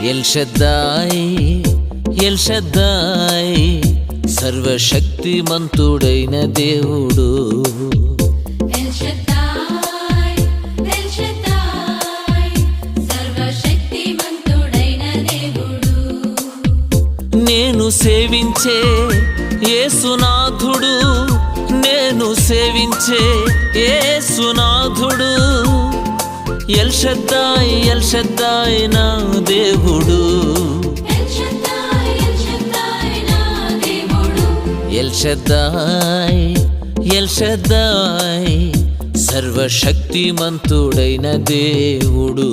L షద్దాయ్ L షద్దాయ్ సర్వశక్తిమంతుడైన దేవుడు. L షద్దాయ్ L షద్దాయ్ సర్వశక్తిమంతుడైన దేవుడు. నేను సేవించే యేసునాథుడు, నేను సేవించే యేసునాథుడు ఎల్ షద్దాయ్ ఎల్ షద్దాయ్ నా దేవుడు. ఎల్ షద్దాయ్ నా దేవుడు. ఎల్ షద్దాయ్ ఎల్ షద్దాయ్ సర్వశక్తిమంతుడైన దేవుడు.